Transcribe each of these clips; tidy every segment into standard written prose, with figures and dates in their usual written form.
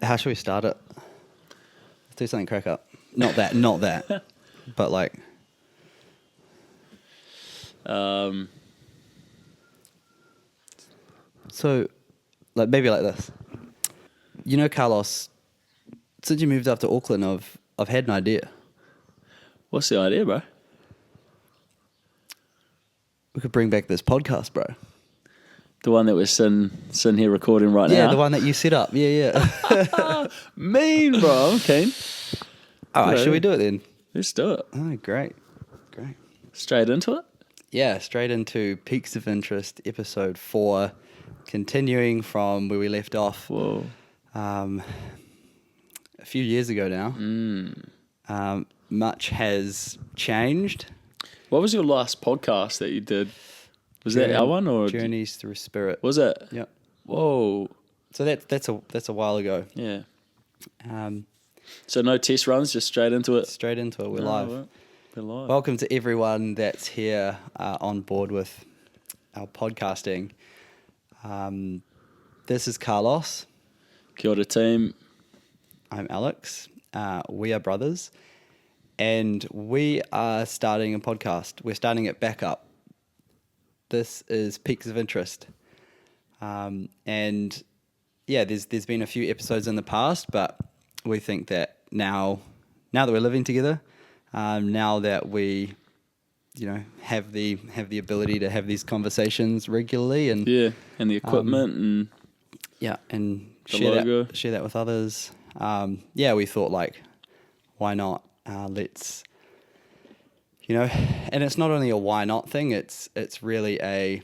How should we start it? Let's do something crack up. Not that. But like... So, like maybe like this. You know, Carlos, since you moved up to Auckland, I've had an idea. What's the idea, bro? We could bring back this podcast, bro. The one that we're sitting here recording right now? Yeah, the one that you set up. Yeah. Mean, bro. I'm keen. All right, should we do it then? Let's do it. Oh, great. Straight into it? Yeah, straight into Peaks of Interest, episode 4, continuing from where we left off. Whoa. A few years ago now. Much has changed. What was your last podcast that you did? Was that our one or Journeys Through Spirit? Was it? Yeah. Whoa. So that's a while ago. Yeah. Um, So no test runs, just straight into it. Straight into it. We're live. Right. We're live. Welcome to everyone that's here on board with our podcasting. This is Carlos. Kia ora, team. I'm Alex. We are brothers. And we are starting a podcast. We're starting it back up. This is Peaks of Interest. And yeah, there's been a few episodes in the past, but we think that now that we're living together, now that we, have the ability to have these conversations regularly and and the equipment and and the share logo. that with others. We thought like, why not? Let's, and it's not only a why not thing. It's really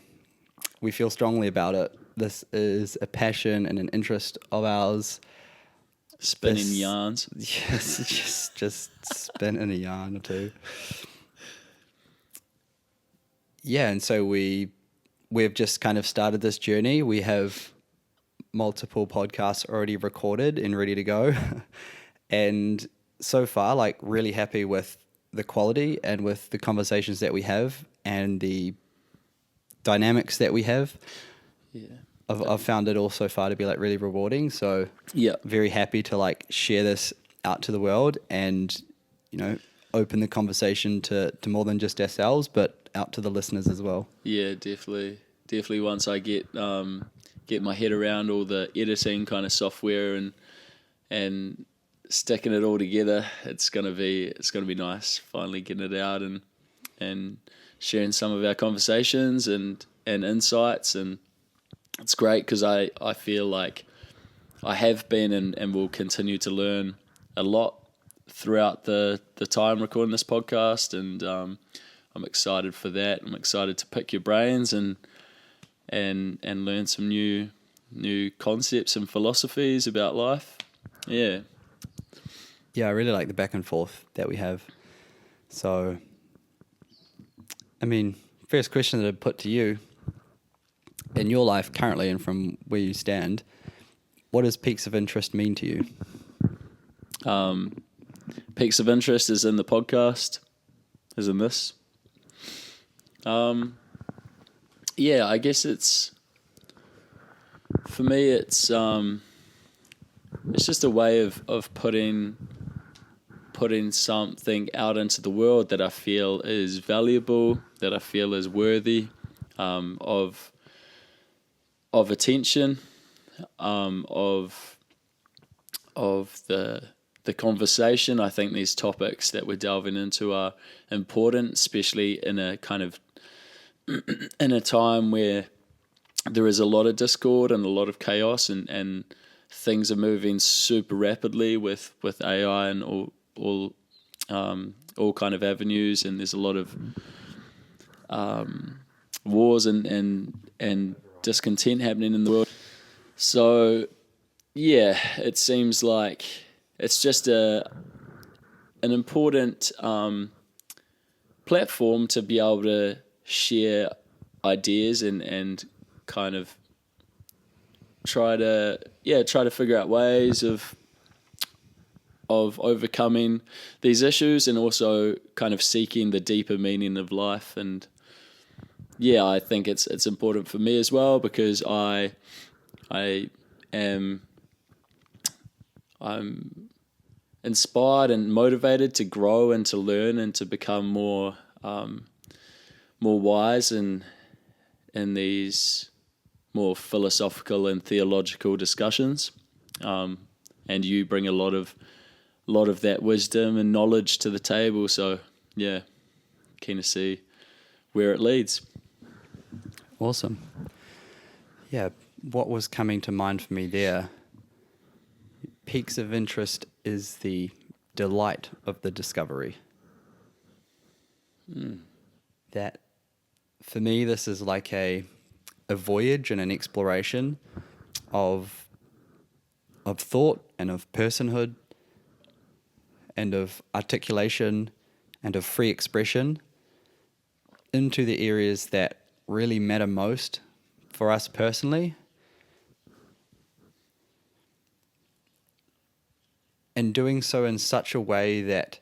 we feel strongly about it. This is a passion and an interest of ours. Spinning yarns. Yes, just spinning a yarn or two. Yeah, and so we've just kind of started this journey. We have multiple podcasts already recorded and ready to go. And so far, like really happy with the quality and with the conversations that we have and the dynamics that we have. Yeah. I've found it all so far to be like really rewarding. So very happy to like share this out to the world and, open the conversation to more than just ourselves, but out to the listeners as well. Yeah, definitely. Definitely once I get my head around all the editing kind of software and sticking it all together, it's gonna be nice finally getting it out and sharing some of our conversations and insights, and it's great because I feel like I have been and will continue to learn a lot throughout the time recording this podcast, and I'm excited for that. I'm excited to pick your brains and learn some new concepts and philosophies about life. Yeah. Yeah, I really like the back and forth that we have. So, I mean, first question that I'd put to you, in your life currently and from where you stand, what does Peaks of Interest mean to you? Peaks of Interest is in the podcast, is in this. I guess for me it's just a way of putting something out into the world that I feel is valuable, that I feel is worthy of attention, of the conversation. I think these topics that we're delving into are important, especially in a kind of in a time where there is a lot of discord and a lot of chaos, and things are moving super rapidly with AI and all kind of avenues, and there's a lot of wars and discontent happening in the world. So yeah, it seems like it's just an important platform to be able to share ideas and kind of try to figure out ways of overcoming these issues, and also kind of seeking the deeper meaning of life. And yeah, I think it's important for me as well, because I am I'm inspired and motivated to grow and to learn and to become more wise in these more philosophical and theological discussions. And you bring a lot of that wisdom and knowledge to the table. So yeah, keen to see where it leads. Awesome. Yeah, what was coming to mind for me there, peaks of interest is the delight of the discovery. That, for me, this is like a voyage and an exploration of thought and of personhood and of articulation and of free expression into the areas that really matter most for us personally, and doing so in such a way that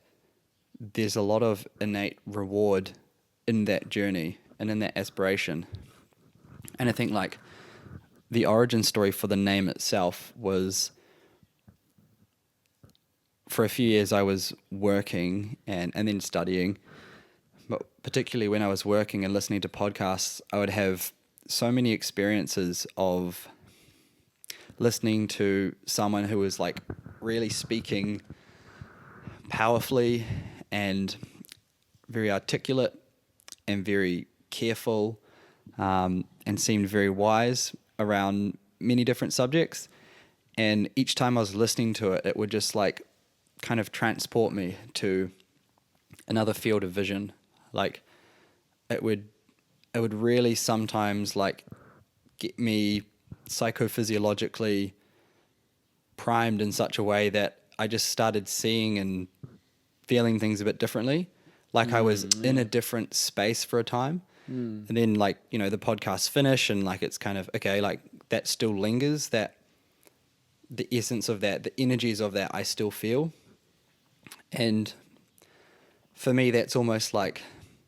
there's a lot of innate reward in that journey and in that aspiration. And I think like the origin story for the name itself was, for a few years I was working and then studying, but particularly when I was working and listening to podcasts, I would have so many experiences of listening to someone who was like really speaking powerfully and very articulate and very careful, and seemed very wise around many different subjects. And each time I was listening to it, it would just like kind of transport me to another field of vision. Like it would really sometimes like get me psychophysiologically primed in such a way that I just started seeing and feeling things a bit differently. Like I was in a different space for a time. And then like, you know, the podcasts finish and like it's kind of, okay, like that still lingers, that the essence of that, the energies of that I still feel. And for me, that's almost like,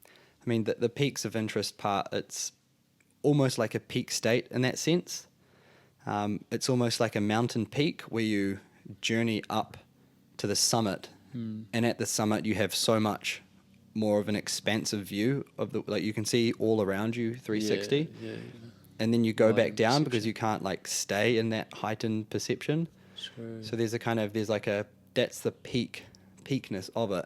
I mean, the peaks of interest part, it's almost like a peak state in that sense. It's almost like a mountain peak where you journey up to the summit. And at the summit, you have so much more of an expansive view of the, like you can see all around you 360. Yeah. And then you go back down perception. because you can't like stay in that heightened perception. True. So there's that's the peakness of it.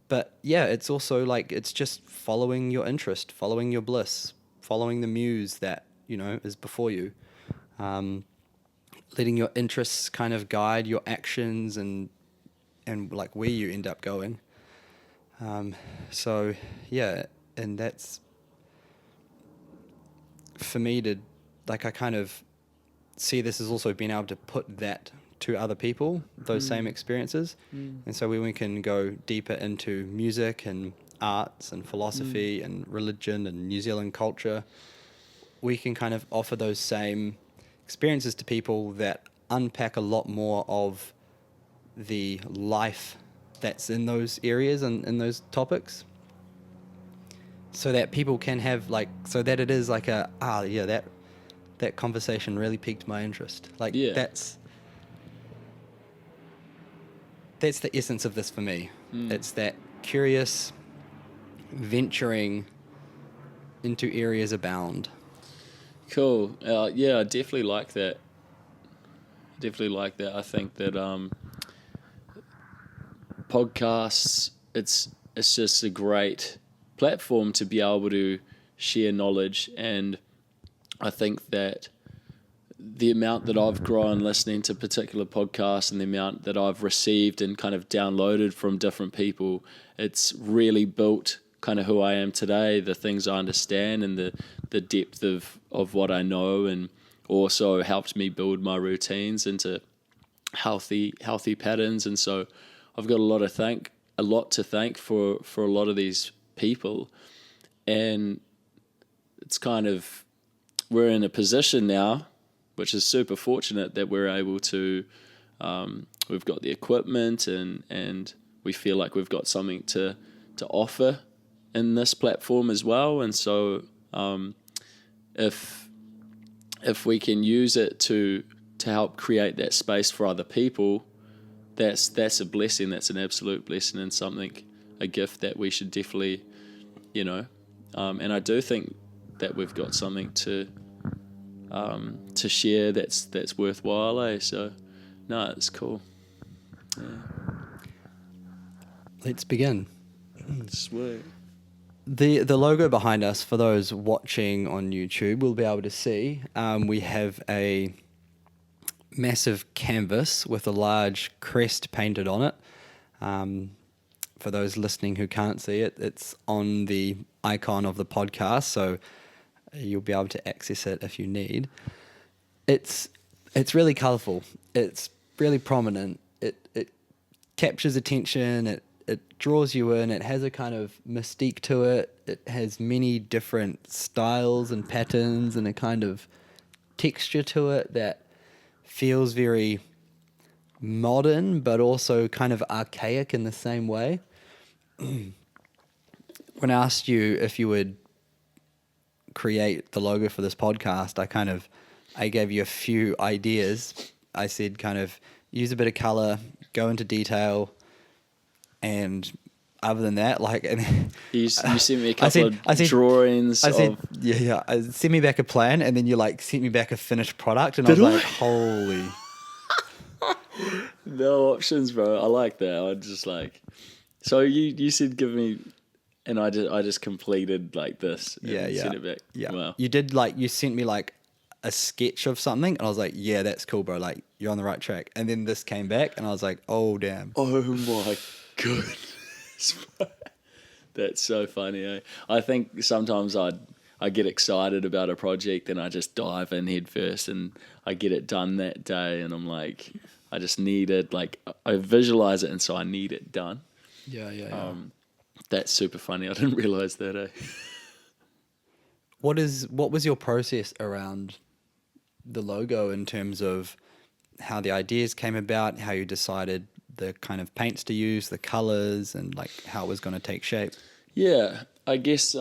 But yeah, it's also like, it's just following your interest, following your bliss, following the muse that, you know, is before you. Letting your interests kind of guide your actions and like where you end up going. So yeah, and that's for me to, like, I kind of see this as also being able to put that to other people, those same experiences. And so when we can go deeper into music and arts and philosophy and religion and New Zealand culture, we can kind of offer those same experiences to people that unpack a lot more of the life that's in those areas and in those topics, so that people can have like, so that it is like a, that conversation really piqued my interest. Like that's the essence of this for me. It's that curious venturing into areas abound. Cool. Yeah, I definitely like that. I think that podcasts, it's just a great platform to be able to share knowledge, and I think that the amount that I've grown listening to particular podcasts and the amount that I've received and kind of downloaded from different people, it's really built kind of who I am today, the things I understand and the depth of what I know, and also helped me build my routines into healthy patterns. And so I've got a lot to thank for a lot of these people. And it's kind of, we're in a position now, which is super fortunate, that we're able to, we've got the equipment and we feel like we've got something to offer in this platform as well. And so if we can use it to to help create that space for other people, that's a blessing. That's an absolute blessing, and a gift that we should definitely, and I do think that we've got something to share that's worthwhile. So, no, it's cool. Yeah. Let's begin. Sweet. The logo behind us, for those watching on YouTube, will be able to see. We have a massive canvas with a large crest painted on it. For those listening who can't see it, it's on the icon of the podcast, so you'll be able to access it if you need. It's really colourful. It's really prominent. It captures attention. It draws you in. It has a kind of mystique to it. It has many different styles and patterns and a kind of texture to it that feels very modern, but also kind of archaic in the same way. When I asked you if you would create the logo for this podcast, I gave you a few ideas. I said kind of use a bit of color, go into detail, and other than that, and you sent me a couple of drawings. I said, send me back a plan, and then you sent me back a finished product, and I was like, holy. No options, bro. I like that. I just so you said give me, and I just completed this. And sent it back. Yeah. Wow. You did you sent me a sketch of something, and I was like, yeah, that's cool, bro. You're on the right track. And then this came back, and I was like, oh damn. Oh my goodness. That's so funny. Eh? I think sometimes I get excited about a project and I just dive in head first and I get it done that day, and I'm like, I just need it. I visualize it, and so I need it done. Yeah. That's super funny. I didn't realize that. Eh? What was your process around the logo in terms of how the ideas came about, how you decided the kind of paints to use, the colors, and how it was going to take shape? Yeah, I guess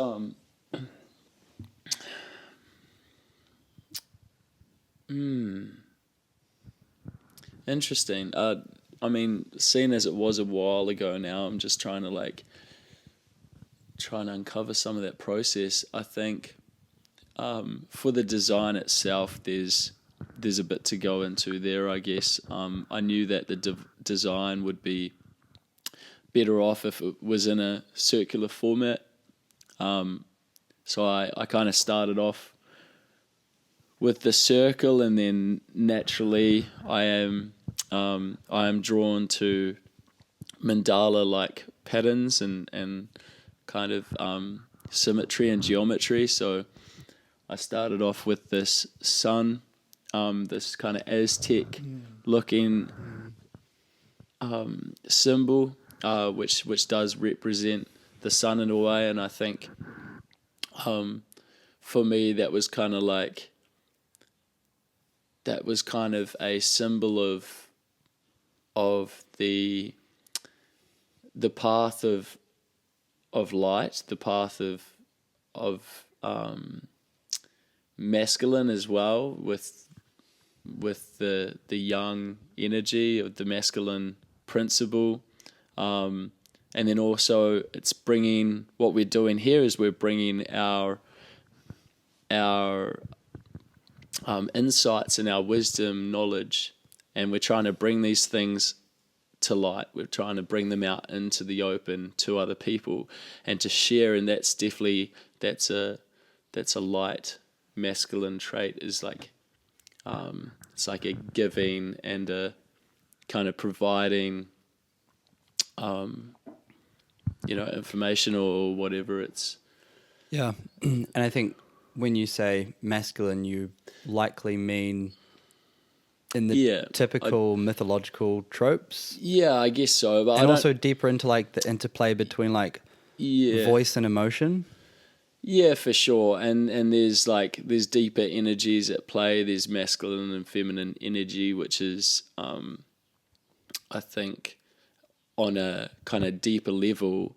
interesting. I mean, seeing as it was a while ago now, I'm just trying to uncover some of that process. I think for the design itself, there's a bit to go into there, I guess. I knew that the design would be better off if it was in a circular format. So I kind of started off with the circle, and then naturally I am drawn to mandala-like patterns and kind of symmetry and geometry. So I started off with this sun, this kind of Aztec-looking symbol, which does represent the sun in a way, and I think for me that was kind of a symbol of the path of light, the path of masculine as well, with the young energy of the masculine principle, and then also it's bringing, what we're doing here is we're bringing our insights and our wisdom, knowledge, and we're trying to bring these things to light. We're trying to bring them out into the open to other people and to share, and that's a light masculine trait, is it's like a giving and a kind of providing information or whatever. It's and I think when you say masculine, you likely mean in the typical mythological tropes. Yeah, I guess so. But and also deeper into the interplay between voice and emotion. Yeah, for sure. And there's deeper energies at play. There's masculine and feminine energy, which is I think on a kind of deeper level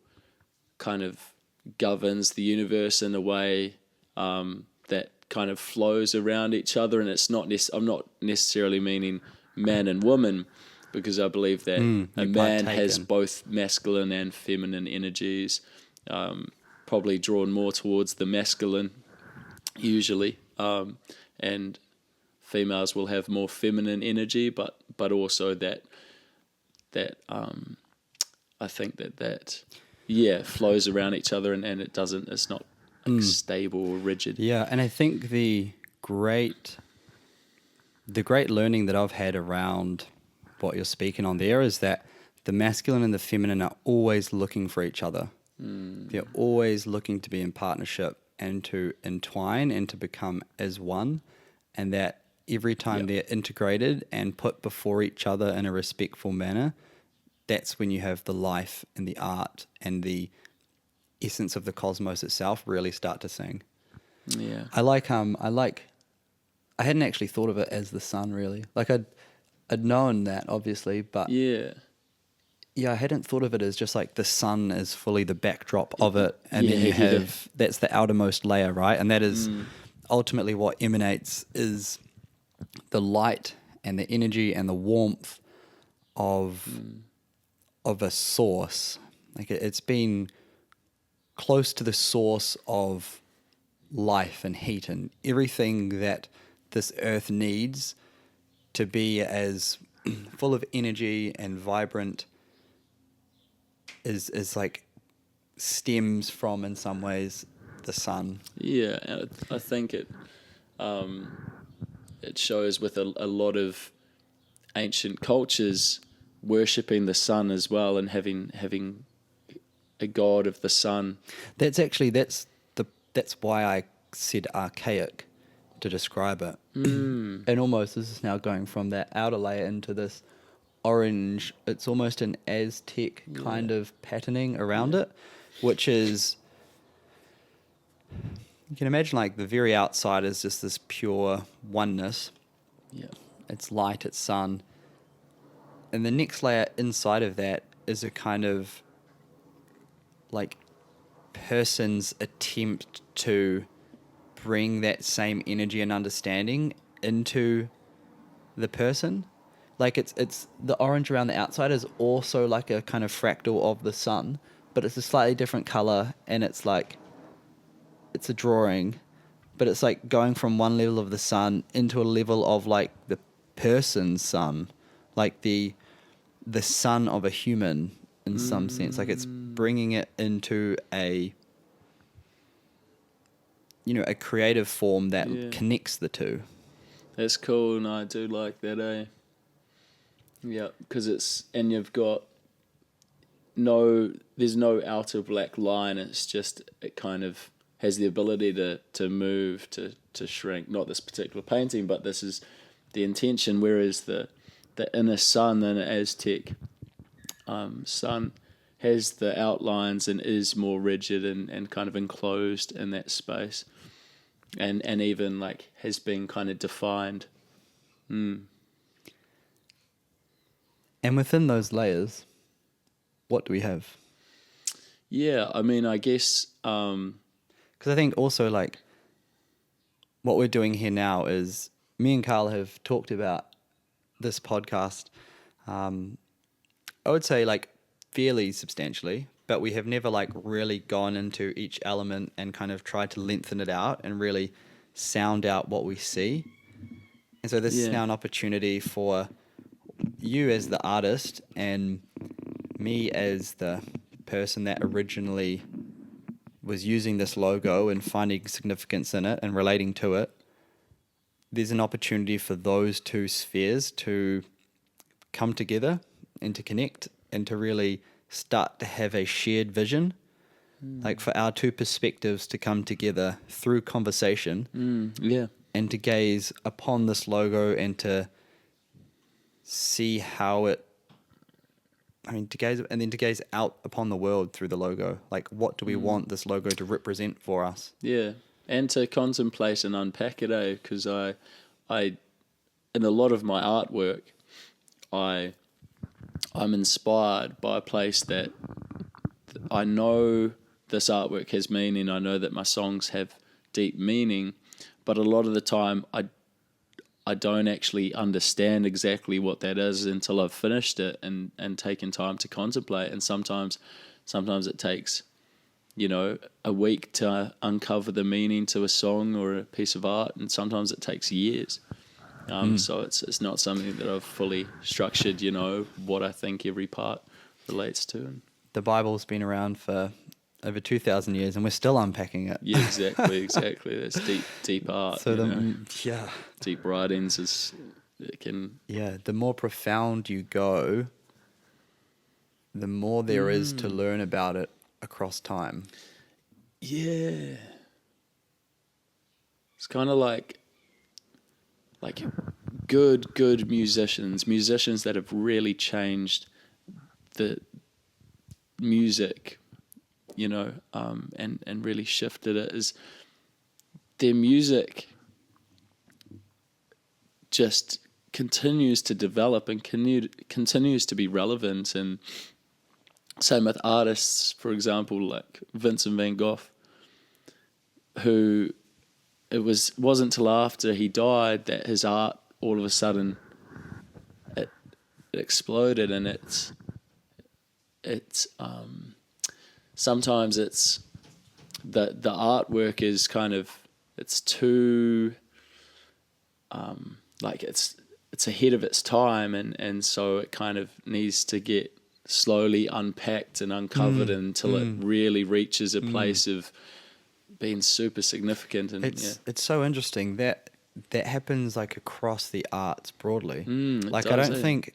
kind of governs the universe in a way that kind of flows around each other, and it's not. I'm not necessarily meaning man and woman, because I believe that a man has both masculine and feminine energies, probably drawn more towards the masculine usually, and females will have more feminine energy, but also that I think that flows around each other, and it's not like stable or rigid. Yeah, and I think the great learning that I've had around what you're speaking on there is that the masculine and the feminine are always looking for each other. They're always looking to be in partnership and to entwine and to become as one, and that every time they're integrated and put before each other in a respectful manner, that's when you have the life and the art and the essence of the cosmos itself really start to sing. Yeah. I hadn't actually thought of it as the sun, really. Like I'd known that, obviously, but I hadn't thought of it as just like the sun is fully the backdrop of it, and then you have that's the outermost layer, right? And that is ultimately what emanates is the light and the energy and the warmth of a source. Like it's been close to the source of life and heat and everything that this earth needs to be as full of energy and vibrant is like stems from, in some ways, the sun. Yeah, I think it shows with a lot of ancient cultures worshipping the sun as well, and having a god of the sun. That's why I said archaic to describe it. And almost this is now going from that outer layer into this orange. It's almost an Aztec kind of patterning around it, which is, you can imagine like the very outside is just this pure oneness. Yeah. It's light, it's sun. And the next layer inside of that is a kind of like person's attempt to bring that same energy and understanding into the person. Like it's the orange around the outside is also like a kind of fractal of the sun, but it's a slightly different color, and it's like it's a drawing, but it's like going from one level of the sun into a level of like the person's sun, like the sun of a human in some sense. Like it's bringing it into a creative form that connects the two. That's cool, and I do like that, eh? Yeah, because you've got there's no outer black line. It's just, it kind of has the ability to move, to shrink. Not this particular painting, but this is the intention. Whereas the inner sun in an Aztec sun has the outlines and is more rigid and kind of enclosed in that space, and even like has been kind of defined. And within those layers, what do we have? Yeah, I mean, I guess... Because I think also, like, what we're doing here now is, me and Carl have talked about this podcast, I would say, like, fairly substantially, but we have never, like, really gone into each element and kind of tried to lengthen it out and really sound out what we see. And so this is now an opportunity for you as the artist and me as the person that originally was using this logo and finding significance in it and relating to it. There's an opportunity for those two spheres to come together and to connect and to really start to have a shared vision. Like for our two perspectives to come together through conversation and to gaze upon this logo and to see how to gaze out upon the world through the logo. Like, what do we want this logo to represent for us? Yeah, and to contemplate and unpack it, because I, in a lot of my artwork, I'm inspired by a place that I know this artwork has meaning. I know that my songs have deep meaning, but a lot of the time I don't actually understand exactly what that is until I've finished it and taken time to contemplate. And sometimes it takes, a week to uncover the meaning to a song or a piece of art, and sometimes it takes years. So it's not something that I've fully structured, what I think every part relates to. The Bible's been around for over 2,000 years, and we're still unpacking it. Yeah, exactly. That's deep art. So deep writings the more profound you go, the more there is to learn about it across time. Yeah, it's kind of like good musicians that have really changed the music, and really shifted it. Is their music just continues to develop and continues to be relevant. And same with artists, for example, like Vincent van Gogh, who it wasn't till after he died that his art all of a sudden it exploded. And it's sometimes it's the artwork is kind of, it's too it's ahead of its time, and so it kind of needs to get slowly unpacked and uncovered until it really reaches a place of being super significant. And it's so interesting that happens like across the arts broadly. Like does, I don't think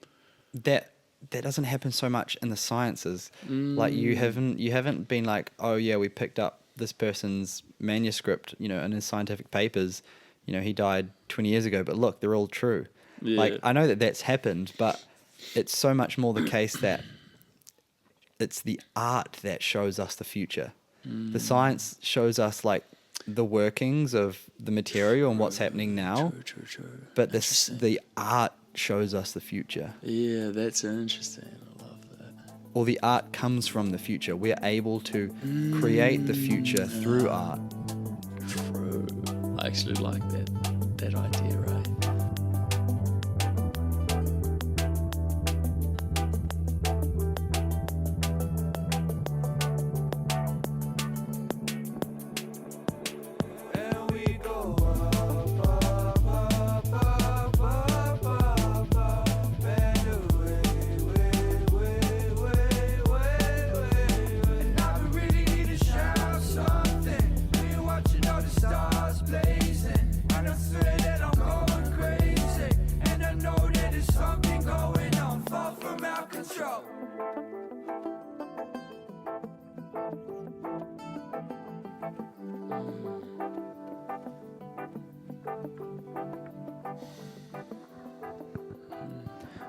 that doesn't happen so much in the sciences. Like you haven't been like, oh yeah, we picked up this person's manuscript, in his scientific papers, he died 20 years ago, but look, they're all true. Yeah. Like I know that that's happened, but it's so much more the case that it's the art that shows us the future. The science shows us like the workings of the material and what's happening now. True. But the art shows us the future. Yeah, that's interesting. I love that. Or the art comes from the future. We're able to create the future through art. True. I actually like that idea, right?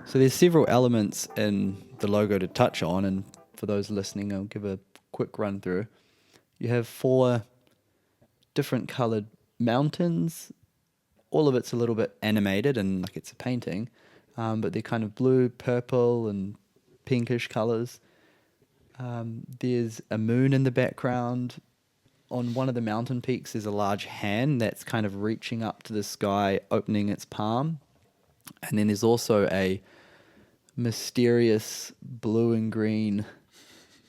So there's several elements in the logo to touch on, and for those listening, I'll give a quick run through. You have 4 different colored mountains. All of it's a little bit animated and like it's a painting, but they're kind of blue, purple, and pinkish colors. There's a moon in the background. On one of the mountain peaks, there's a large hand that's kind of reaching up to the sky, opening its palm. And then there's also a mysterious blue and green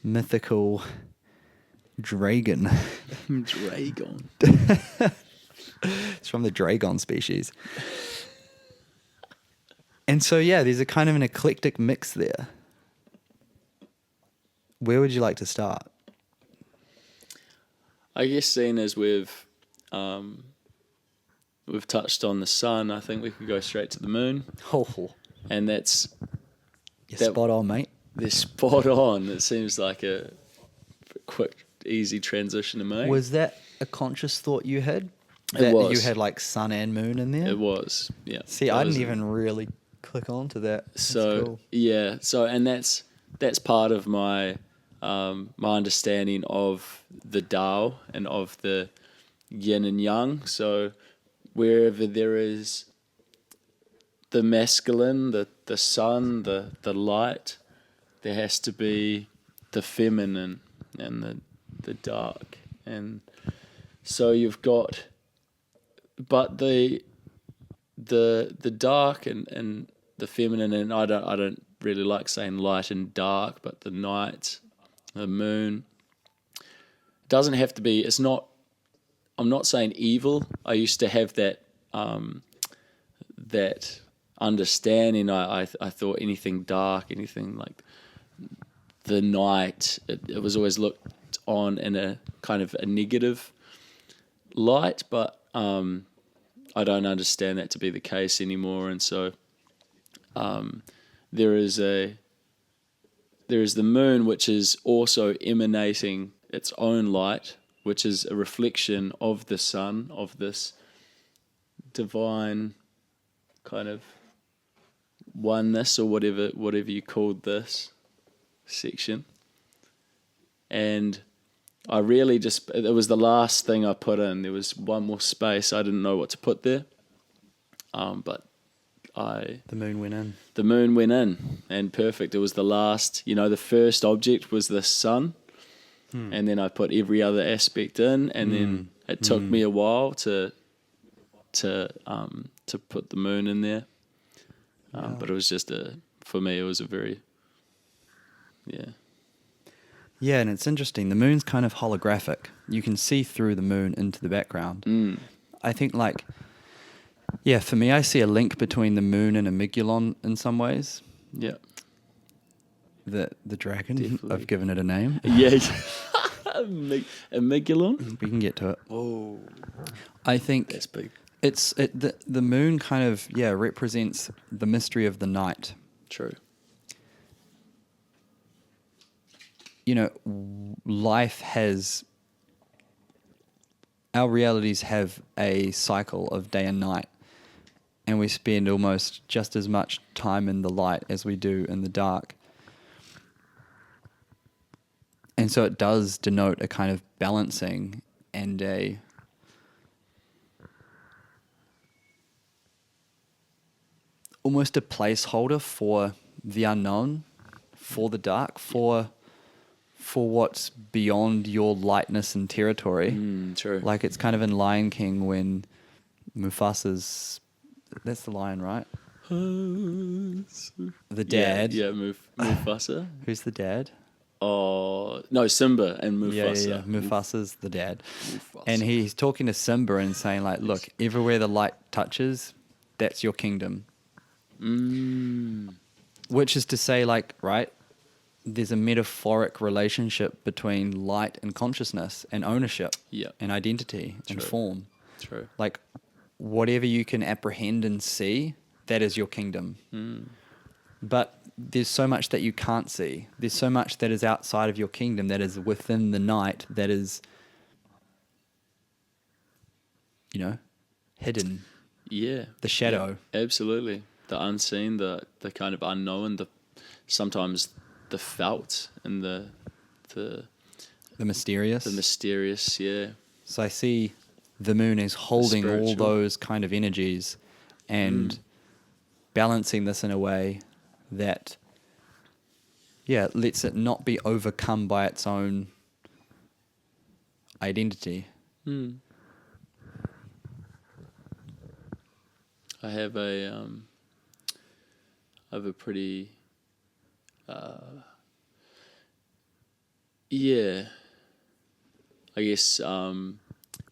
mythical dragon. Dragon. It's from the dragon species. And so, yeah, there's a kind of an eclectic mix there. Where would you like to start? I guess seeing as we've touched on the sun, I think we could go straight to the moon. Oh, And that's... you're spot on, mate. They're spot on. It seems like a quick, easy transition to make. Was that a conscious thought you had? It That was. you had like sun and moon in there? It was, yeah. See, I didn't even really click on to that. That's So cool. yeah, and that's part of my my understanding of the Tao and of the yin and yang. So wherever there is the masculine, the sun, the light, there has to be the feminine and the dark. And so you've got but the dark and the feminine, and I don't really like saying light and dark, but the night, the moon, doesn't have to be. It's not. I'm not saying evil. I used to have that understanding. I thought anything dark, anything like the night, it was always looked on in a kind of a negative light, but I don't understand that to be the case anymore, and so there is the moon, which is also emanating its own light, which is a reflection of the sun, of this divine kind of oneness, or whatever you called this section. And I really it was the last thing I put in. There was one more space. I didn't know what to put there. But The moon went in. The moon went in, and perfect. It was the last, the first object was the sun. And then I put every other aspect in, and then it took me a while to put the moon in there. But it was just for me, it was a very, Yeah, and it's interesting. The moon's kind of holographic. You can see through the moon into the background. I think, for me, I see a link between the moon and Amygdalon in some ways. Yeah. The dragon. Definitely. I've given it a name. Yeah. Amygdalon? We can get to it. Oh. I think That's big. the moon kind of, represents the mystery of the night. True. Life has, our realities have a cycle of day and night, and we spend almost just as much time in the light as we do in the dark. And so it does denote a kind of balancing and almost a placeholder for the unknown, for the dark, for what's beyond your lightness and territory. True. Like it's kind of in Lion King when Mufasa's, that's the lion, right? The dad. Yeah, Mufasa. Who's the dad? Oh, no, Simba and Mufasa. Yeah. Mufasa's the dad. Mufasa. And he's talking to Simba and saying look, everywhere the light touches, that's your kingdom. Which is to say, right, there's a metaphoric relationship between light and consciousness and ownership and identity and form. True. Like, whatever you can apprehend and see, that is your kingdom. But there's so much that you can't see. There's so much that is outside of your kingdom, that is within the night, that is, hidden. Yeah. The shadow. Yeah, absolutely. The unseen, the kind of unknown, sometimes the felt and the mysterious. The mysterious, yeah. So I see the moon is holding all those kind of energies and balancing this in a way that, lets it not be overcome by its own identity. I have a pretty, I guess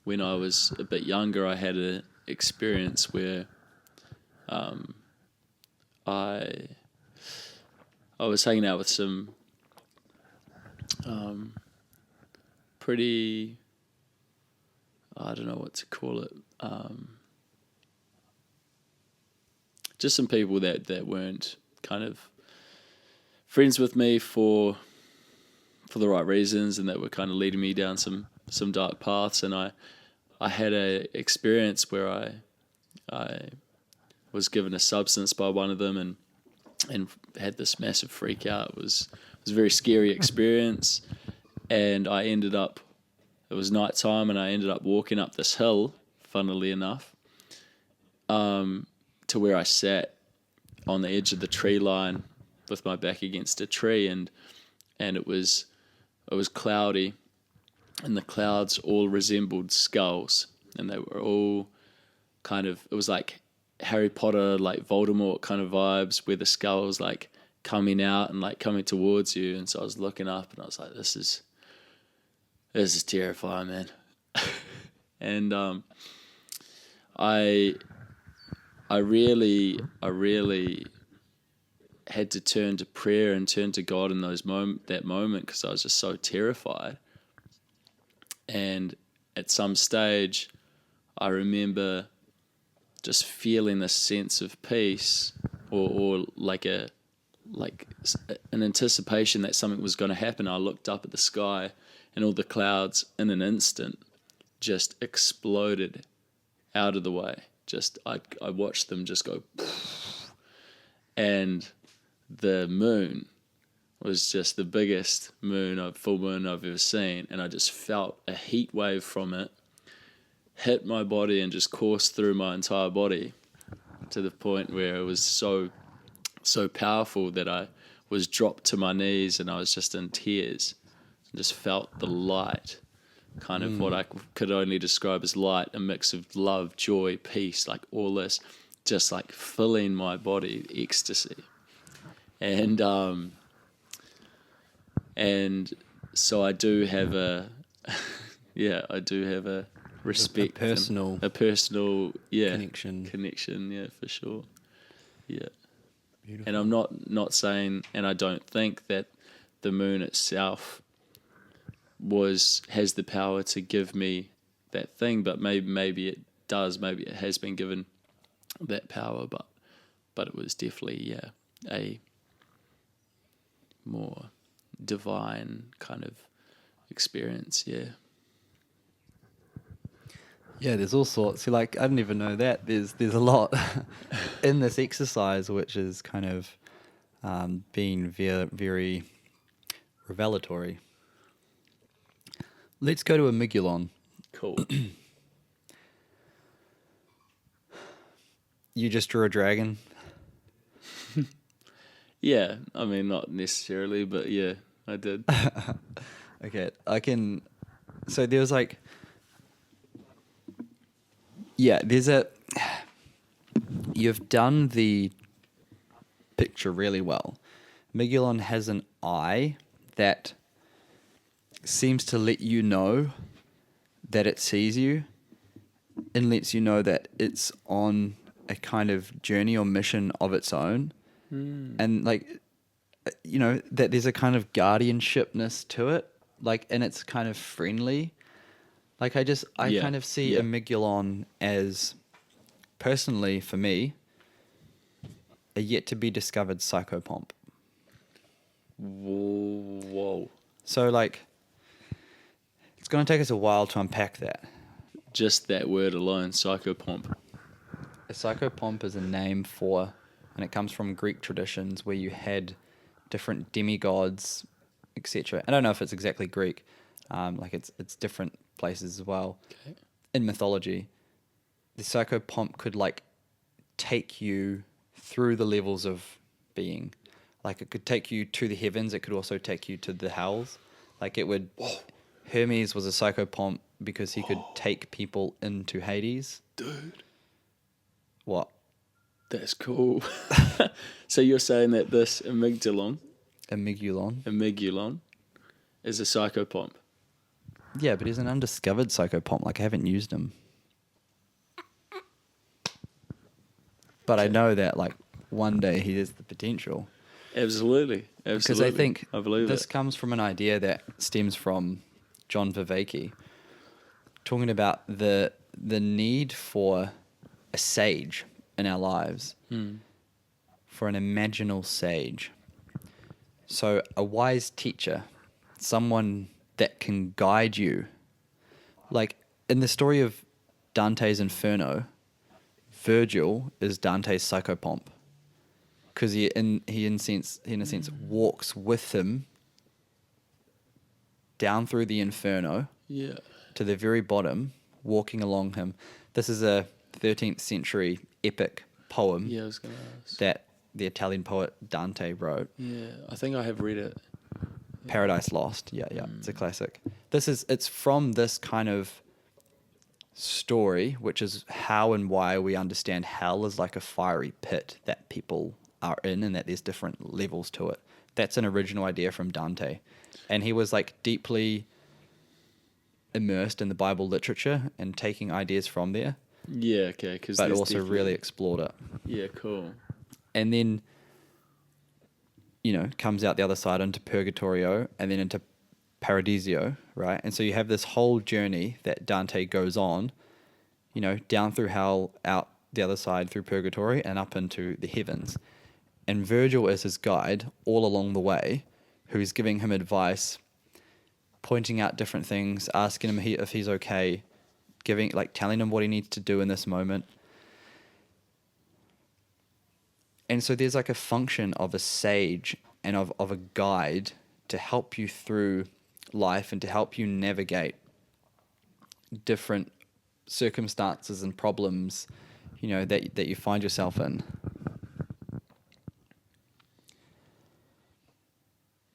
when I was a bit younger, I had an experience where I was hanging out with some pretty, I don't know what to call it, just some people that weren't kind of friends with me for the right reasons, and that were kind of leading me down some dark paths. And I had a experience where I was given a substance by one of them and had this massive freak out. It was a very scary experience, and it was nighttime, and I ended up walking up this hill, funnily enough, to where I sat on the edge of the tree line with my back against a tree, and it was cloudy, and the clouds all resembled skulls, and they were all it was like Harry Potter, like Voldemort kind of vibes, where the skull was like coming out and like coming towards you. And so I was looking up and I was like, this is terrifying, man. And I really had to turn to prayer and turn to God in that moment, because I was just so terrified. And at some stage, I remember just feeling this sense of peace, or like an anticipation that something was going to happen. I looked up at the sky, and all the clouds in an instant just exploded out of the way. I watched them just go, and the moon was just the biggest full moon I've ever seen, and I just felt a heat wave from it hit my body and just coursed through my entire body, to the point where it was so powerful that I was dropped to my knees and I was just in tears. I just felt the light, kind of what I could only describe as light, a mix of love, joy, peace, like all this, just like filling my body, ecstasy. And so I do have a respect, a personal connection, yeah, for sure. Yeah. Beautiful. And I'm not saying, and I don't think that the moon itself has the power to give me that thing, but maybe it does, maybe it has been given that power, but it was definitely a more divine kind of experience. Yeah, there's all sorts. See, like, I didn't even know that. There's a lot in this exercise, which is kind of being very revelatory. Let's go to Amygdalon. Cool. You just drew a dragon? Yeah, I mean, not necessarily, but yeah, I did. Okay, so there was like... Yeah, you've done the picture really well. Amygdalon has an eye that seems to let you know that it sees you, and lets you know that it's on a kind of journey or mission of its own. And like, that there's a kind of guardianshipness to it, like, and it's kind of friendly. Like, I kind of see Amygdalon as, personally for me, a yet to be discovered psychopomp. Whoa. So, like, it's going to take us a while to unpack that. Just that word alone, psychopomp. A psychopomp is a name for, and it comes from Greek traditions where you had different demigods, etc. I don't know if it's exactly Greek, like it's different places as well. Okay. In mythology, the psychopomp could like take you through the levels of being. Like, it could take you to the heavens, it could also take you to the hells. Like, it would... Whoa. Hermes was a psychopomp because he could take people into Hades. Dude. What? That's cool. So you're saying that this Amygdalon is a psychopomp? Yeah, but he's an undiscovered psychopomp. Like, I haven't used him. But I know that, like, one day he has the potential. Absolutely. Because I think this it. comes from an idea that stems from John Vervaeke, talking about the need for a sage in our lives, for an imaginal sage. So a wise teacher, someone that can guide you. Like, in the story of Dante's Inferno, Virgil is Dante's psychopomp, because he in a sense walks with him down through the Inferno to the very bottom, walking along him. This is a 13th century epic poem that the Italian poet Dante wrote. Yeah, I think I have read it. Paradise Lost. Yeah, it's a classic. It's from this kind of story, which is how and why we understand hell is like a fiery pit that people are in and that there's different levels to it. That's an original idea from Dante. And he was like deeply immersed in the Bible literature and taking ideas from there, Yeah, okay. but also really explored it. Yeah, cool. And then, comes out the other side into Purgatorio and then into Paradisio, right? And so you have this whole journey that Dante goes on, down through hell, out the other side through Purgatory and up into the heavens. And Virgil is his guide all along the way, who's giving him advice, pointing out different things, asking him if he's okay, telling him what he needs to do in this moment. And so there's like a function of a sage and of a guide to help you through life and to help you navigate different circumstances and problems, that you find yourself in.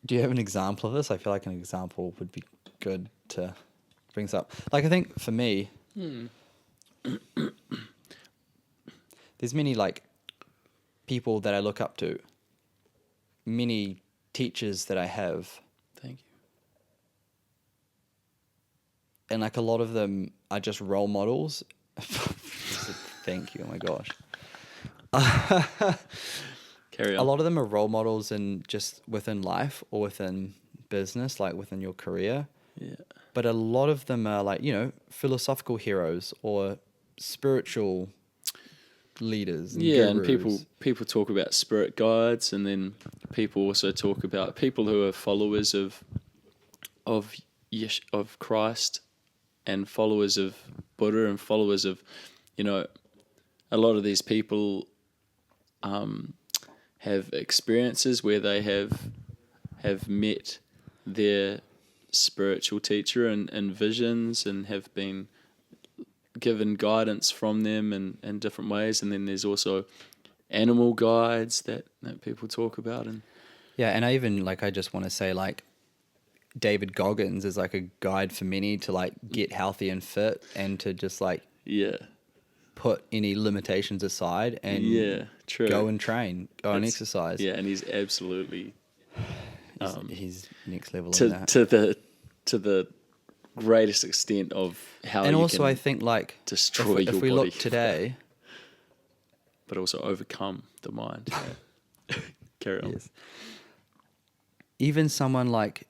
Do you have an example of this? I feel like an example would be good to bring this up. Like, I think for me, there's many like people that I look up to, many teachers that I have. Thank you. And like a lot of them are just role models. Thank you. Oh my gosh. Carry on. A lot of them are role models in just within life or within business, like within your career. Yeah. But a lot of them are like, philosophical heroes or spiritual leaders. And yeah, gurus. and people talk about spirit guides, and then people also talk about people who are followers of Christ, and followers of Buddha, and followers of, a lot of these people have experiences where they have met their spiritual teacher and visions, and have been given guidance from them in different ways. And then there's also animal guides that people talk about. And yeah, and I just want to say, like, David Goggins is like a guide for many to like get healthy and fit and to just like put any limitations aside and go and train, go and exercise. Yeah, and he's absolutely he's next level to in that. to the greatest extent of how. And you also, can I think like destroy if your we body look today, but also overcome the mind. Carry on. yes. Even someone like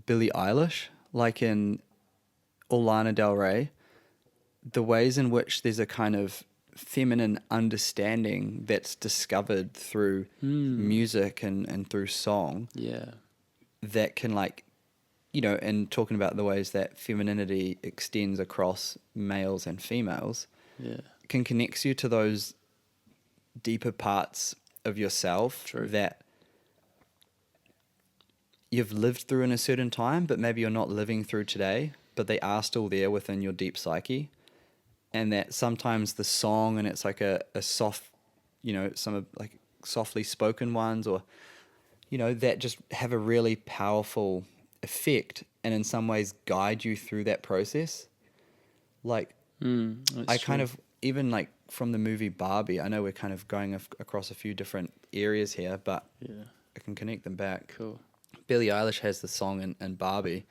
Billie Eilish, like in Lana Del Rey, the ways in which there's a kind of feminine understanding that's discovered through music and through song. Yeah. That can like, and talking about the ways that femininity extends across males and females, can connect you to those deeper parts of yourself that you've lived through in a certain time, but maybe you're not living through today, but they are still there within your deep psyche. And that sometimes the song, and it's like a soft, some of like softly spoken ones, or, that just have a really powerful effect and in some ways guide you through that process. Like, I kind of, even like from the movie Barbie, I know we're kind of going across a few different areas here, but I can connect them back. Cool. Billie Eilish has the song in Barbie,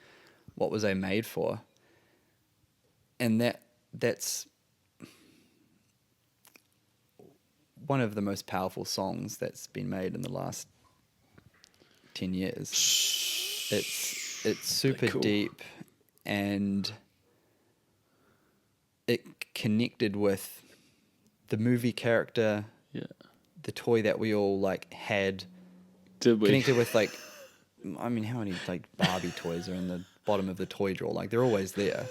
What Was I Made For? And that's one of the most powerful songs that's been made in the last 10 years. It's super deep, and it connected with the movie character, the toy that we all like had. Did we? Connected with like, I mean, how many like Barbie toys are in the bottom of the toy drawer? Like, they're always there.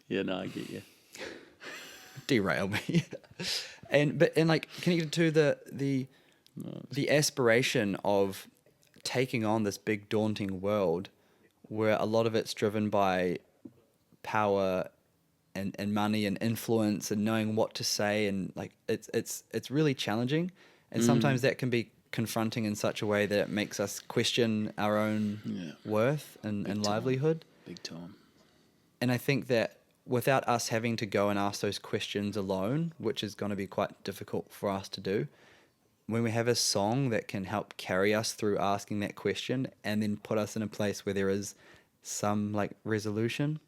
Yeah, no, I get you. Derail me. and like connected to the aspiration of taking on this big daunting world where a lot of it's driven by power and money and influence and knowing what to say, and like it's really challenging, and sometimes that can be confronting in such a way that it makes us question our own worth and livelihood. Big time. And I think that without us having to go and ask those questions alone, which is going to be quite difficult for us to do, when we have a song that can help carry us through asking that question and then put us in a place where there is some like resolution,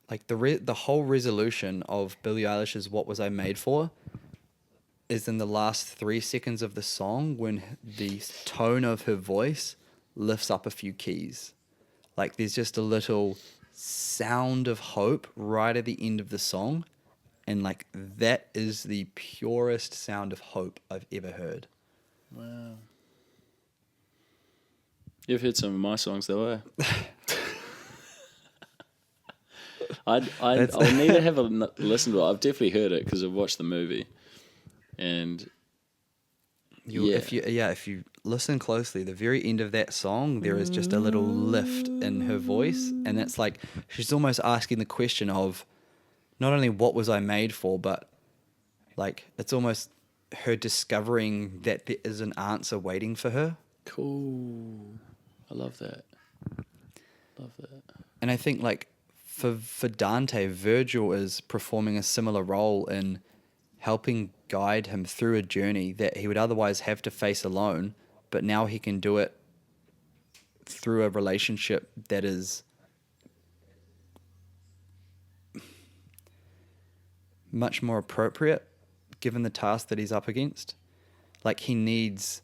like the whole resolution of Billie Eilish's "What Was I Made For" is in the last 3 seconds of the song when the tone of her voice lifts up a few keys. Like there's just a little sound of hope right at the end of the song. And like that is the purest sound of hope I've ever heard. Wow. You've heard some of my songs though, eh? I'll need to have a listen to it. I've definitely heard it because I've watched the movie. And if you listen closely, the very end of that song, there is just a little lift in her voice, and it's like she's almost asking the question of not only what was I made for, but like it's almost her discovering that there is an answer waiting for her. Cool. I love that. Love that. And I think like for Dante, Virgil is performing a similar role in helping guide him through a journey that he would otherwise have to face alone, but now he can do it through a relationship that is much more appropriate given the task that he's up against. Like he needs,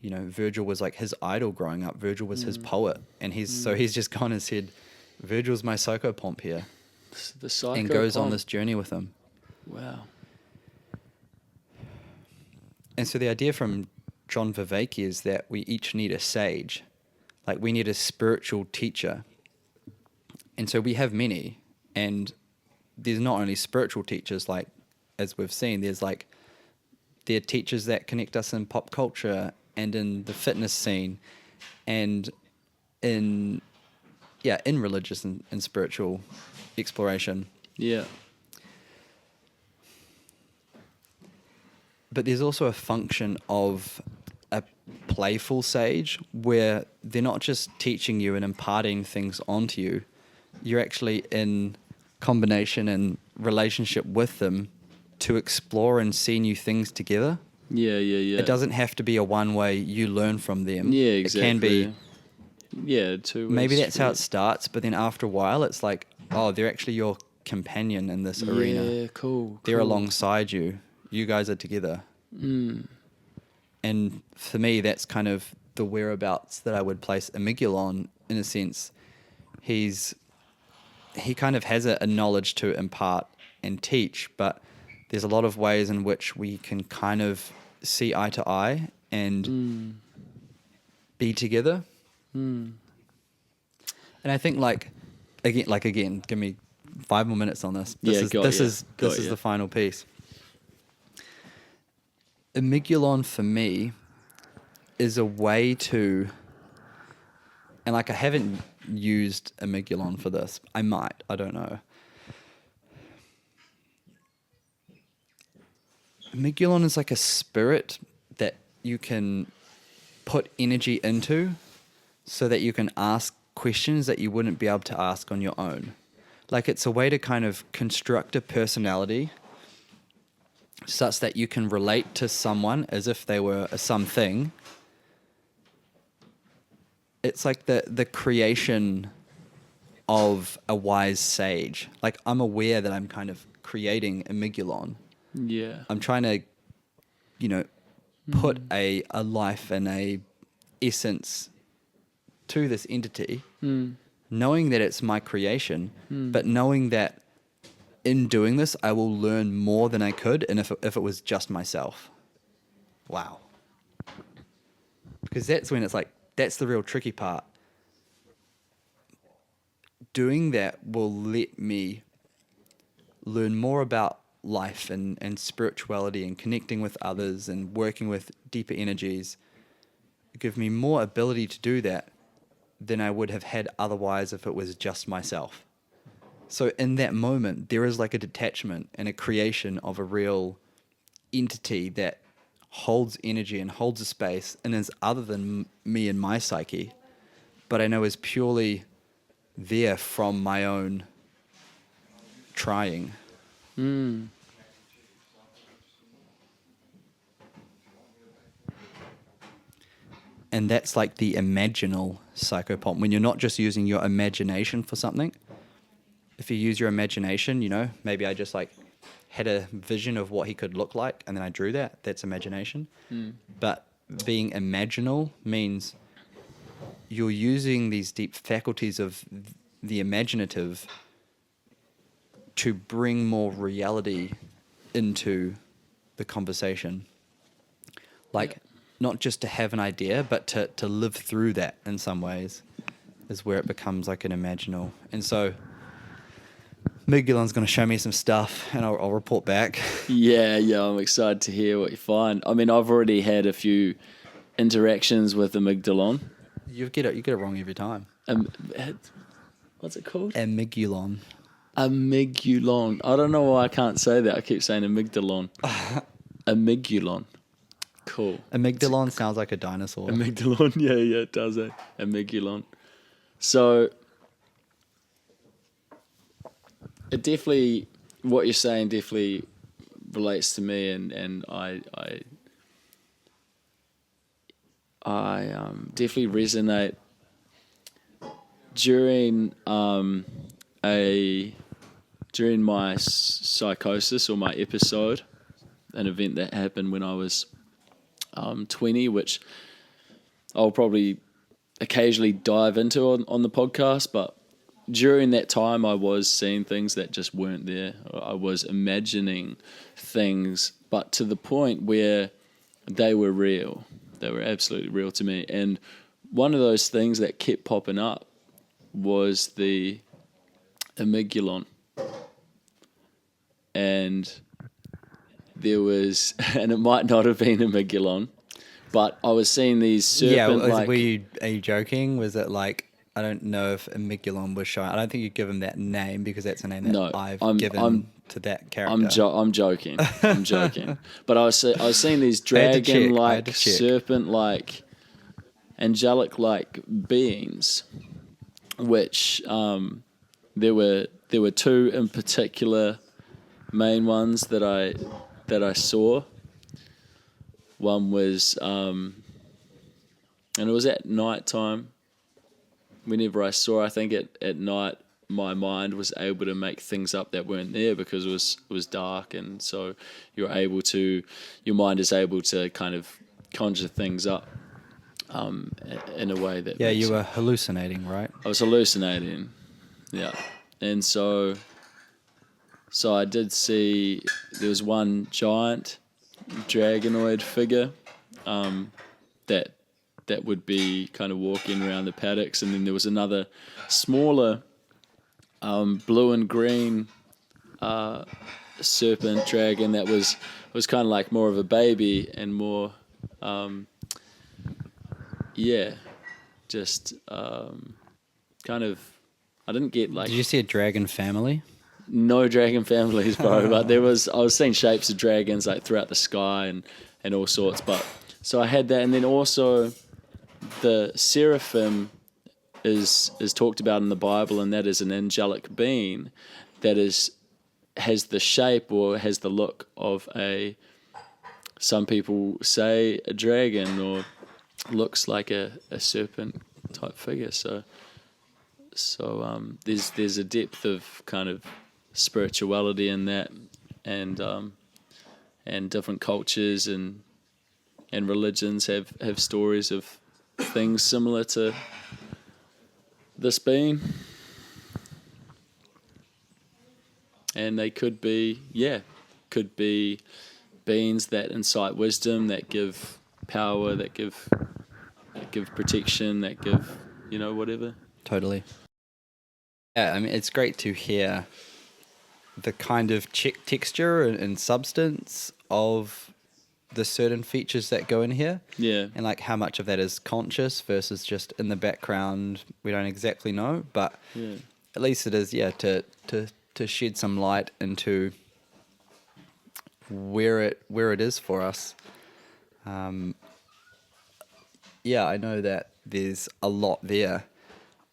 Virgil was like his idol growing up. Virgil was his poet, and he's just gone and said, Virgil's my psychopomp here. The psychopomp. And goes on this journey with him. Wow. And so the idea from John Vervaeke is that we each need a sage. Like we need a spiritual teacher. And so we have many. And there's not only spiritual teachers, like as we've seen, there are teachers that connect us in pop culture and in the fitness scene and in religious and spiritual exploration. Yeah. But there's also a function of a playful sage where they're not just teaching you and imparting things onto you. You're actually in combination and relationship with them to explore and see new things together. Yeah. It doesn't have to be a one way you learn from them. Yeah, exactly. It can be. Two ways. Maybe that's how it starts, but then after a while, it's like, oh, they're actually your companion in this arena. Yeah, cool. They're alongside you. You guys are together. And for me, that's kind of the whereabouts that I would place Amigulon in a sense. He kind of has a knowledge to impart and teach, but there's a lot of ways in which we can kind of see eye to eye and be together. And I think again, give me 5 more minutes on this. This is the final piece. Amigulon for me is a way to, and like I haven't used Amigulon for this. I might, I don't know. Amigulon is like a spirit that you can put energy into so that you can ask questions that you wouldn't be able to ask on your own. Like it's a way to kind of construct a personality such that you can relate to someone as if they were a something. It's like the creation of a wise sage. Like I'm aware that I'm kind of creating Amigulon. Yeah. I'm trying to, put a life and a essence to this entity, knowing that it's my creation, but knowing that in doing this, I will learn more than I could, and if it was just myself. Wow. Because that's when it's like, that's the real tricky part. Doing that will let me learn more about life and spirituality and connecting with others and working with deeper energies. Give me more ability to do that than I would have had otherwise if it was just myself. So in that moment, there is like a detachment and a creation of a real entity that holds energy and holds a space and is other than me and my psyche, but I know is purely there from my own trying. Mm. And that's like the imaginal psychopomp, when you're not just using your imagination for something. If you use your imagination, maybe I just like had a vision of what he could look like and then I drew that. That's imagination. But being imaginal means you're using these deep faculties of the imaginative to bring more reality into the conversation. Like, not just to have an idea, but to live through that in some ways is where it becomes like an imaginal. And so Miguelon's going to show me some stuff and I'll report back. Yeah, I'm excited to hear what you find. I mean, I've already had a few interactions with amygdalon. You get it wrong every time. What's it called? Amygdalon. Amygdalon. I don't know why I can't say that. I keep saying amygdalon. Amygdalon. Cool. Amygdalon sounds like a dinosaur. Amygdalon. Yeah, it does. Amygdalon. So it definitely, what you're saying definitely relates to me, and I definitely resonate during during my psychosis or my episode, an event that happened when I was 20, which I'll probably occasionally dive into on the podcast, but during that time I was seeing things that just weren't there. I was imagining things, but to the point where they were real. They were absolutely real to me. And one of those things that kept popping up was the amygdalon. And there was, and it might not have been amygdalon, but I was seeing these serpent-like... Are you joking? Was it like, I don't know if amygdalon was shown. I don't think you give him that name because that's a name that I've given to that character. I'm joking. I'm joking. But I was seeing these dragon-like, serpent-like, angelic-like beings, which there were two in particular main ones that I saw. One was, and it was at night time. Whenever I saw, I think at night, my mind was able to make things up that weren't there because it was dark, and so your mind is able to kind of conjure things up in a way that you were hallucinating, right? I was hallucinating, yeah, and so I did see there was one giant dragonoid figure that would be kind of walking around the paddocks, and then there was another smaller blue and green serpent dragon that was kind of like more of a baby and more just kind of, I didn't get like... Did you see a dragon family? No dragon families, bro, but I was seeing shapes of dragons like throughout the sky and all sorts, but so I had that. And then also the seraphim is talked about in the Bible, and that is an angelic being that has the shape or has the look of some people say a dragon, or looks like a serpent type figure. So there's a depth of kind of spirituality in that, and different cultures and religions have stories of things similar to this being, and they could be beings that incite wisdom, that give power, that give protection, that give whatever. Totally. Yeah, I mean, it's great to hear the kind of texture and substance of the certain features that go in here. Yeah. And like how much of that is conscious versus just in the background, we don't exactly know, but at least it is, to shed some light into where it is for us. I know that there's a lot there.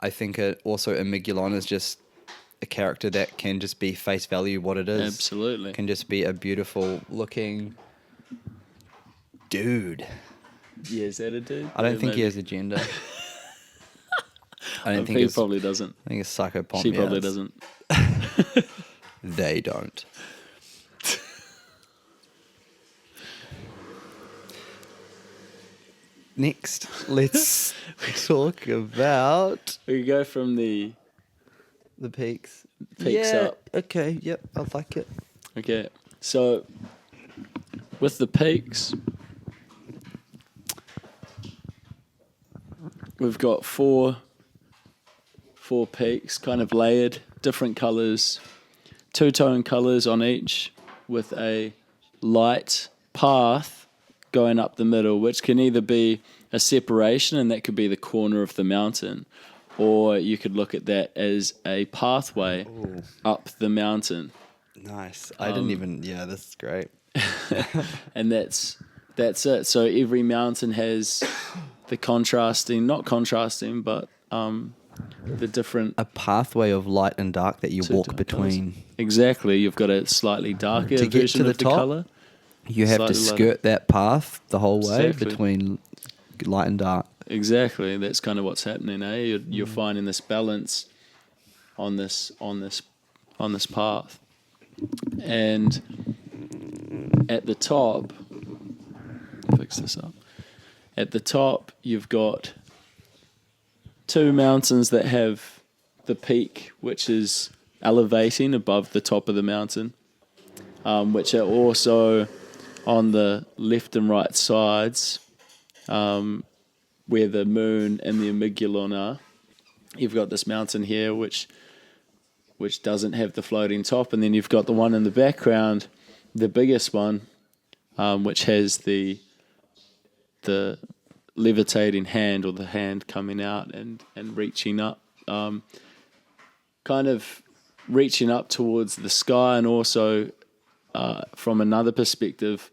I think also Amygdalon is just a character that can just be face value what it is. Absolutely. Can just be a beautiful looking dude. Yeah, is that a dude? I don't Yeah, think he maybe. has a gender. I don't think He it's. probably doesn't. I think it's psychopomp. She yeah, probably it's- doesn't. They don't. Next, let's talk about We go from the the peaks. Peaks yeah, up. Okay, yep, I like it. Okay, so with the peaks, we've got four peaks, kind of layered, different colours, two-tone colours on each, with a light path going up the middle, which can either be a separation, and that could be the corner of the mountain, or you could look at that as a pathway up the mountain. Nice. I didn't even. Yeah, this is great. And that's it. So every mountain has the contrasting, not contrasting, but the different A pathway of light and dark that you two walk colours. between. Exactly. You've got a slightly darker To get version to the of the top, color. You have to Slightly skirt lighter. that path the whole way Exactly. between light and dark. Exactly. That's kind of what's happening. You're finding this balance on this path, and at the top, fix this up. At the top, you've got two mountains that have the peak, which is elevating above the top of the mountain, which are also on the left and right sides, where the moon and the amygdalon are. You've got this mountain here, which doesn't have the floating top, and then you've got the one in the background, the biggest one, which has the levitating hand, or the hand coming out and reaching up, kind of reaching up towards the sky, and also from another perspective,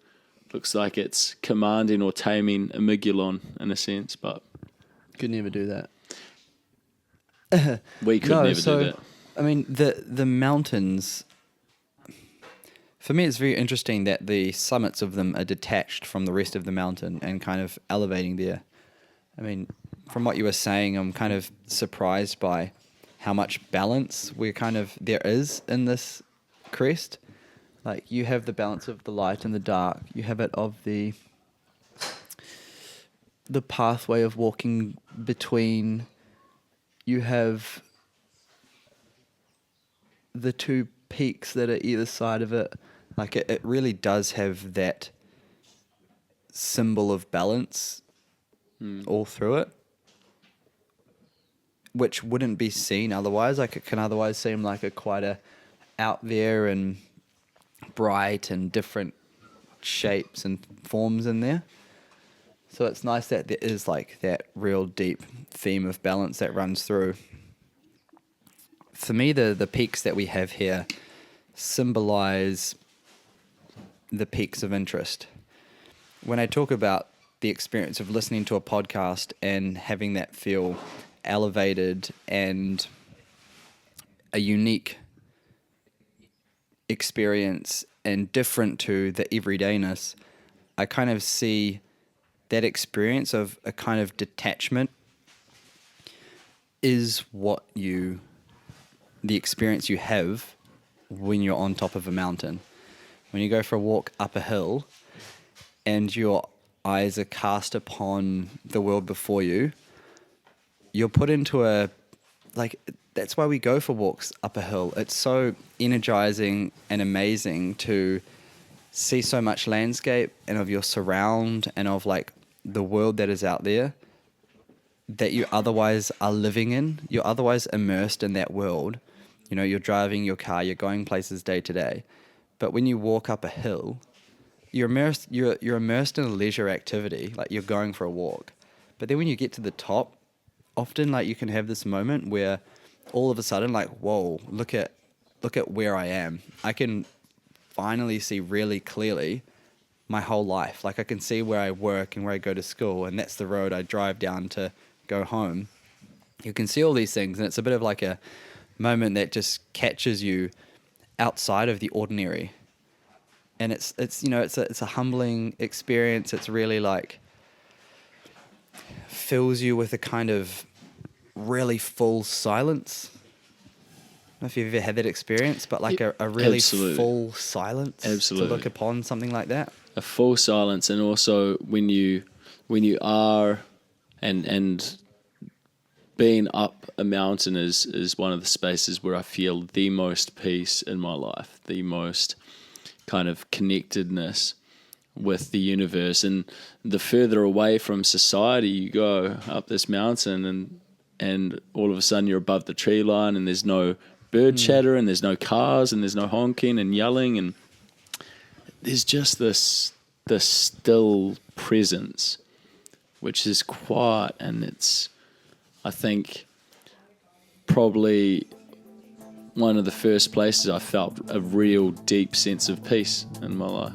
looks like it's commanding or taming amygdalon in a sense, but Could never do that. we could never do that. I mean, the mountains. For me, it's very interesting that the summits of them are detached from the rest of the mountain and kind of elevating there. I mean, from what you were saying, I'm kind of surprised by how much balance there is in this crest. Like, you have the balance of the light and the dark. You have it of the pathway of walking between. You have the two peaks that are either side of it. Like, it really does have that symbol of balance all through it, which wouldn't be seen otherwise. Like, it can otherwise seem like quite a out there and bright and different shapes and forms in there. So it's nice that there is like that real deep theme of balance that runs through. For me, the peaks that we have here symbolize the peaks of interest. When I talk about the experience of listening to a podcast and having that feel elevated and a unique experience and different to the everydayness, I kind of see that experience of a kind of detachment is the experience you have when you're on top of a mountain. When you go for a walk up a hill and your eyes are cast upon the world before you, you're put into that's why we go for walks up a hill. It's so energizing and amazing to see so much landscape and of your surround and of like the world that is out there that you otherwise are living in. You're otherwise immersed in that world. You know, you're driving your car, you're going places day to day. But when you walk up a hill, you're immersed in a leisure activity, like you're going for a walk. But then when you get to the top, often like you can have this moment where all of a sudden, like, whoa, look at where I am. I can finally see really clearly my whole life. Like, I can see where I work and where I go to school, and that's the road I drive down to go home. you can see all these things, and it's a bit of like a moment that just catches you outside of the ordinary. And it's you know, it's a humbling experience. It's really like fills you with a kind of really full silence. I don't know if you've ever had that experience, but like a really Absolutely. full silence to Absolutely. look upon something like that. A full silence, and also when you are and being up a mountain is one of the spaces where I feel the most peace in my life, the most kind of connectedness with the universe. And the further away from society you go up this mountain, and all of a sudden you're above the tree line, and there's no bird chatter, and there's no cars, and there's no honking and yelling, and there's just this still presence, which is quiet, and it's, I think, probably one of the first places I felt a real deep sense of peace in my life.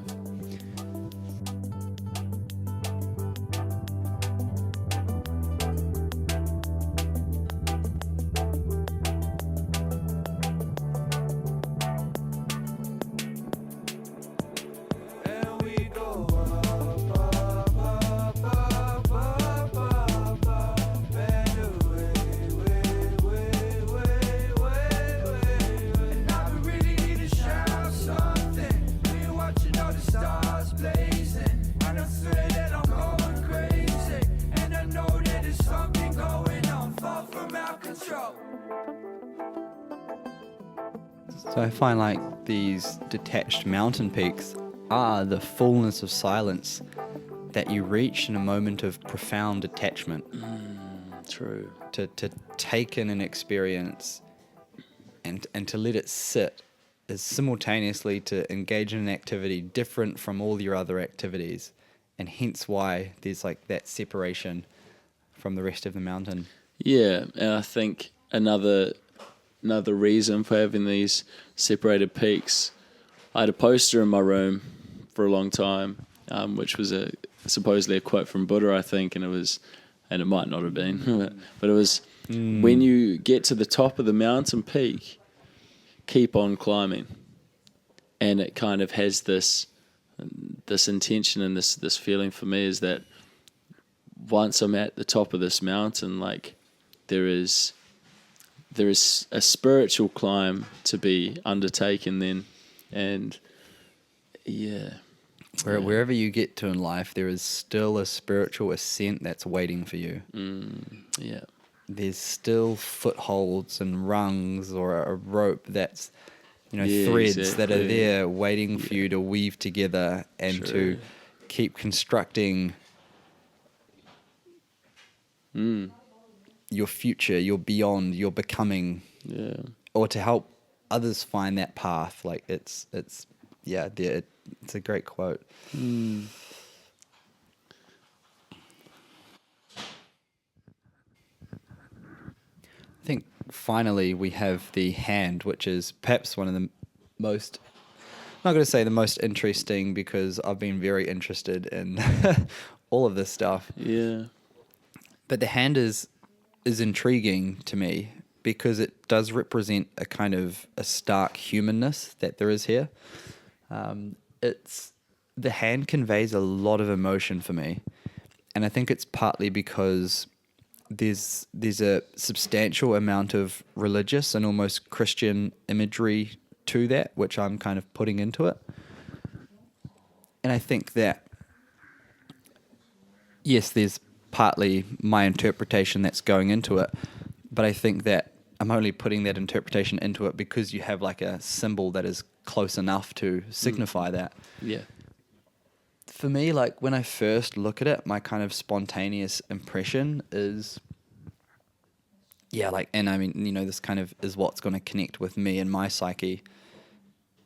So I find like these detached mountain peaks are the fullness of silence that you reach in a moment of profound detachment. True. To take in an experience and to let it sit is simultaneously to engage in an activity different from all your other activities, and hence why there's like that separation from the rest of the mountain. Yeah, and I think another reason for having these separated peaks, I had a poster in my room for a long time, which was supposedly a quote from Buddha, I think, and it might not have been, but it was, when you get to the top of the mountain peak, keep on climbing. And it kind of has this intention, and this feeling for me is that once I'm at the top of this mountain, like there is a spiritual climb to be undertaken then, and yeah. Wherever you get to in life, there is still a spiritual ascent that's waiting for you. Yeah. There's still footholds and rungs or a rope that's, Yeah, threads that are exactly. there waiting for you to weave together and True. to keep constructing your future, your beyond, your becoming, Yeah. or to help others find that path. Like it's a great quote. I think finally we have the hand, which is perhaps one of the most, I'm not going to say the most interesting, because I've been very interested in all of this stuff. Yeah. But the hand is intriguing to me because it does represent a kind of a stark humanness that there is here. It's the hand conveys a lot of emotion for me, and I think it's partly because there's a substantial amount of religious and almost Christian imagery to that, which I'm kind of putting into it. And I think that, yes, there's partly my interpretation that's going into it, but I think that I'm only putting that interpretation into it because you have like a symbol that is close enough to signify that. Yeah. For me, like when I first look at it, my kind of spontaneous impression is, yeah, like, and I mean, this kind of is what's going to connect with me and my psyche,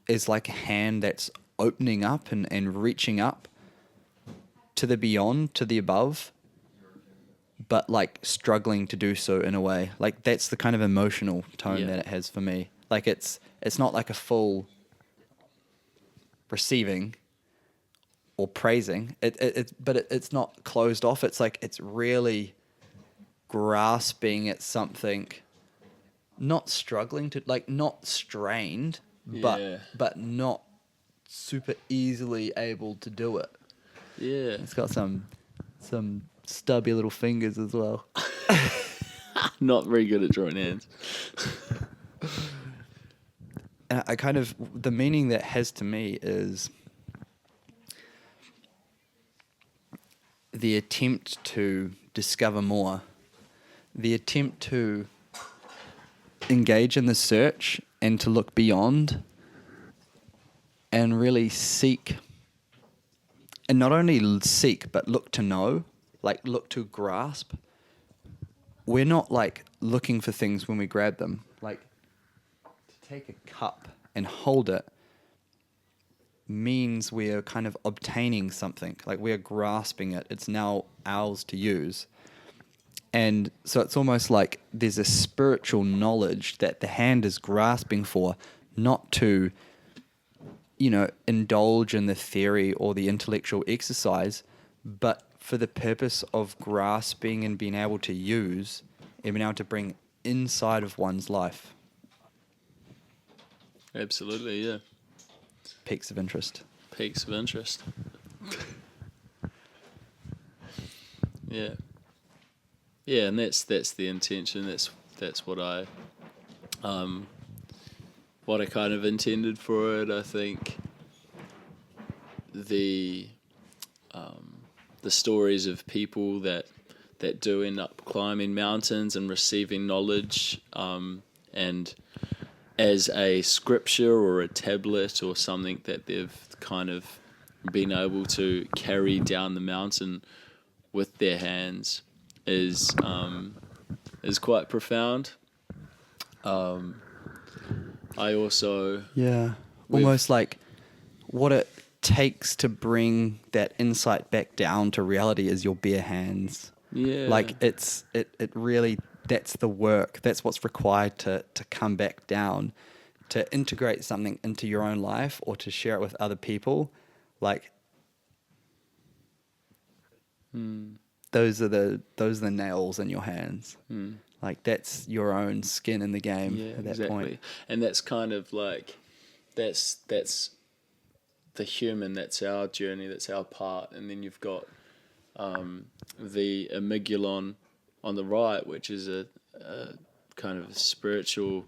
is like a hand that's opening up and reaching up to the beyond, to the above, but like struggling to do so in a way. Like that's the kind of emotional tone that it has for me. Like it's not like a full receiving or praising. But it's not closed off. It's like it's really grasping at something, not struggling to, like, not strained, Yeah. but not super easily able to do it. Yeah. It's got some stubby little fingers as well. Not very good at drawing hands. And I kind of, the meaning that has to me is the attempt to discover more, the attempt to engage in the search and to look beyond and really seek, and not only seek, but look to know, like look to grasp. We're not like looking for things when we grab them. Like, to take a cup and hold it means we are kind of obtaining something. Like, we are grasping it. It's now ours to use. And so it's almost like there's a spiritual knowledge that the hand is grasping for, not to, indulge in the theory or the intellectual exercise, but for the purpose of grasping and being able to use and being able to bring inside of one's life. Absolutely, yeah. Peaks of interest. Peaks of interest. Yeah. Yeah, and that's the intention. That's what I kind of intended for it. I think the stories of people that do end up climbing mountains and receiving knowledge, and as a scripture or a tablet or something that they've kind of been able to carry down the mountain with their hands is quite profound. I also almost like what it takes to bring that insight back down to reality is your bare hands. Like it really, that's the work. That's what's required to come back down, to integrate something into your own life or to share it with other people. Like, those are the nails in your hands. Like, that's your own skin in the game at that point. And that's kind of like that's the human. That's our journey. That's our part. And then you've got the amygdalon on the right, which is a kind of a spiritual,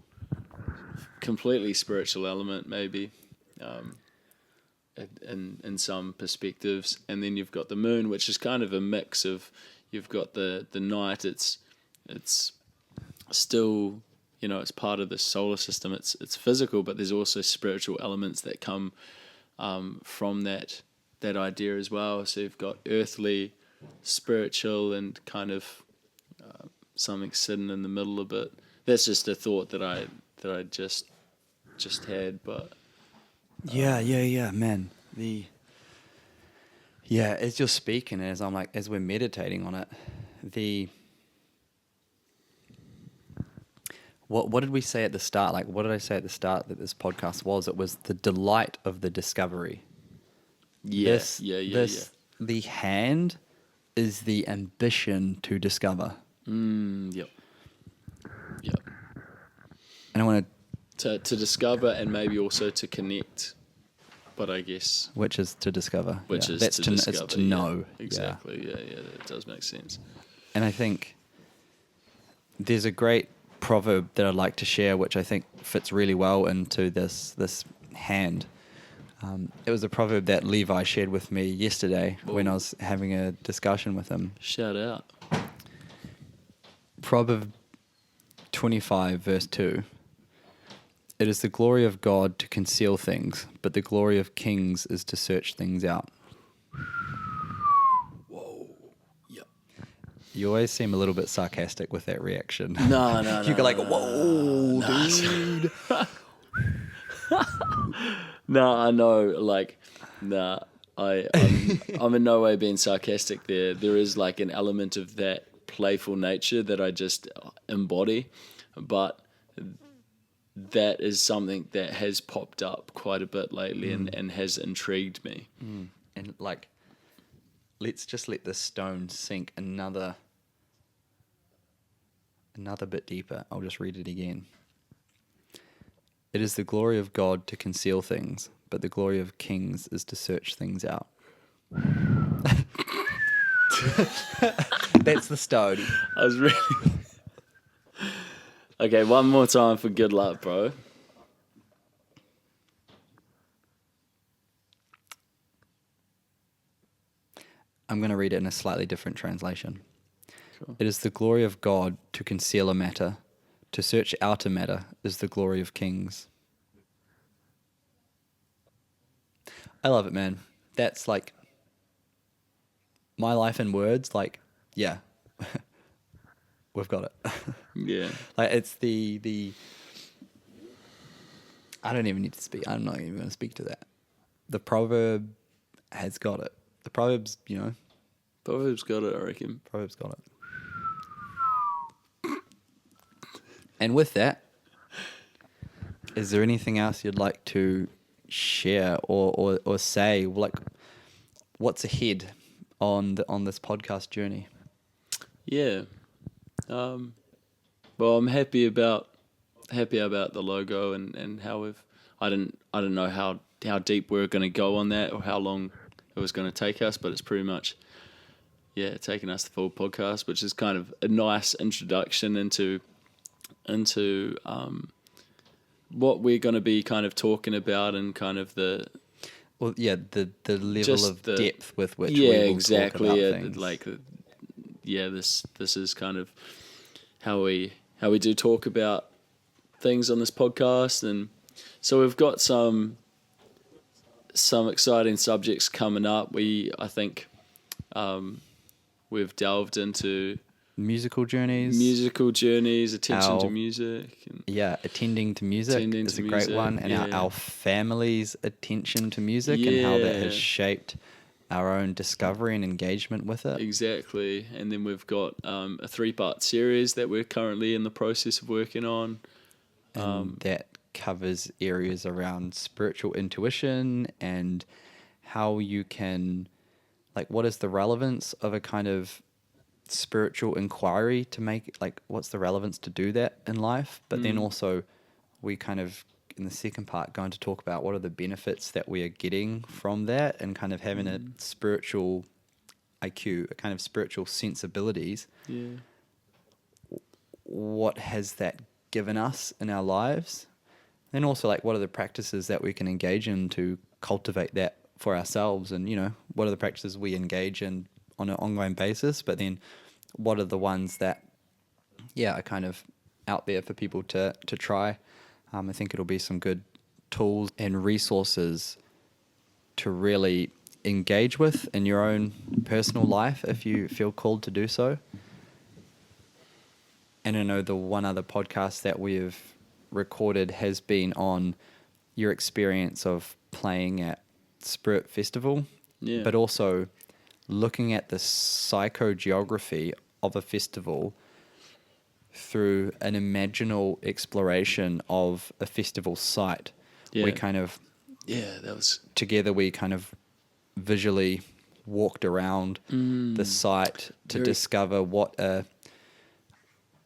completely spiritual element, maybe, in some perspectives. And then you've got the moon, which is kind of a mix of, you've got the night. It's still, it's part of the solar system. It's physical, but there's also spiritual elements that come from that idea as well. So you've got earthly, spiritual, and kind of something sitting in the middle a bit. That's just a thought that I just had, but man. As you're speaking, as we're meditating on it, what did we say at the start? Like, what did I say at the start that this podcast was? It was the delight of the discovery. The hand is the ambition to discover. Yep. And I want to discover, and maybe also to connect. But I guess which is to discover. It's to know. Exactly. Yeah, that does make sense. And I think there's a great proverb that I'd like to share, which I think fits really well into this hand. It was a proverb that Levi shared with me yesterday when I was having a discussion with him. Shout out. Proverb 25, verse 2. It is the glory of God to conceal things, but the glory of kings is to search things out. Whoa. Yep. You always seem a little bit sarcastic with that reaction. No. You go like, whoa, dude. No, I know. Like, nah. I'm in no way being sarcastic there. There is like an element of that playful nature that I just embody, but that is something that has popped up quite a bit lately and has intrigued me. And like, let's just let this stone sink another another bit deeper. I'll just read it again. It is the glory of God to conceal things, but the glory of kings is to search things out. That's the stone. I was really... Okay, one more time for good luck, bro. I'm going to read it in a slightly different translation. Cool. It is the glory of God to conceal a matter. To search out a matter is the glory of kings. I love it, man. That's like my life in words. Like, yeah, we've got it. Yeah. Like, it's the. I don't even need to speak. I'm not even going to speak to that. The proverb has got it. The proverbs, Proverbs got it, I reckon. Proverbs got it. And with that, is there anything else you'd like to share or say? Like, what's ahead on this podcast journey? Yeah. Well, I'm happy about the logo and how we've. I don't know how deep we're going to go on that or how long it was going to take us, but it's pretty much taking us the full podcast, which is kind of a nice introduction into what we're going to be kind of talking about and kind of the level of depth with which we will exactly talk about things. This is kind of how we do talk about things on this podcast, and so we've got some exciting subjects coming up. I think we've delved into musical journeys, attention to music. And attending to music is a great one, and our family's attention to music and how that has shaped our own discovery and engagement with it. Exactly. And then we've got a 3-part series that we're currently in the process of working on. And that covers areas around spiritual intuition and how you can, like, what is the relevance of a kind of spiritual inquiry to make, like, what's the relevance to do that in life? But then also we kind of, in the second part, going to talk about what are the benefits that we are getting from that and kind of having a spiritual IQ, a kind of spiritual sensibilities. Yeah. What has that given us in our lives? And also, like, what are the practices that we can engage in to cultivate that for ourselves? And, what are the practices we engage in on an ongoing basis? But then what are the ones that, are kind of out there for people to try? I think it'll be some good tools and resources to really engage with in your own personal life if you feel called to do so. And I know the one other podcast that we've recorded has been on your experience of playing at Spirit Festival, but also looking at the psychogeography of a festival through an imaginal exploration of a festival site. We kind of that was together. We kind of visually walked around the site to discover what a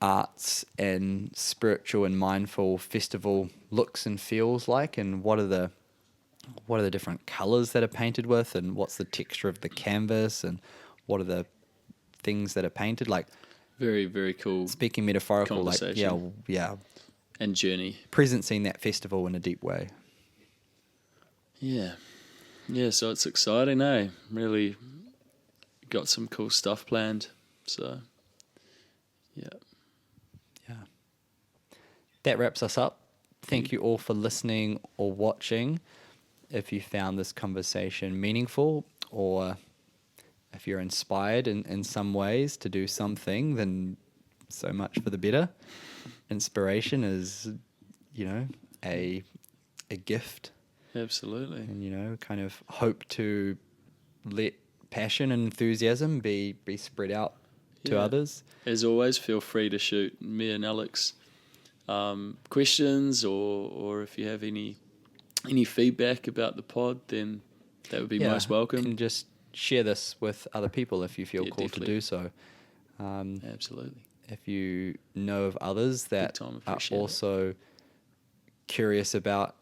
arts and spiritual and mindful festival looks and feels like, and what are the different colors that are painted with, and what's the texture of the canvas, and what are the things that are painted. Like, very, very cool. Speaking metaphorical, like, and journey. Presencing that festival in a deep way. Yeah. So it's exciting, eh? Really got some cool stuff planned. So, yeah. That wraps us up. Thank you all for listening or watching. If you found this conversation meaningful, or if you're inspired in some ways to do something, then so much for the better. Inspiration is, a gift. Absolutely. And, kind of hope to let passion and enthusiasm be spread out to others. As always, feel free to shoot me and Alex questions, or if you have any feedback about the pod, then that would be most welcome. And just share this with other people if you feel called to do so. Absolutely. if you know of others that time, are appreciate it. also curious about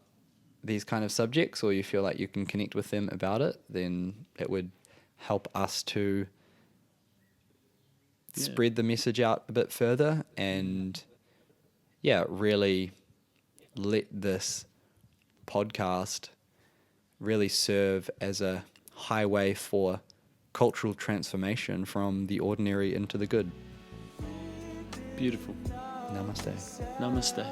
these kind of subjects, or you feel like you can connect with them about it, then it would help us to spread the message out a bit further and really let this podcast really serve as a highway for cultural transformation from the ordinary into the good. Beautiful. Namaste. Namaste.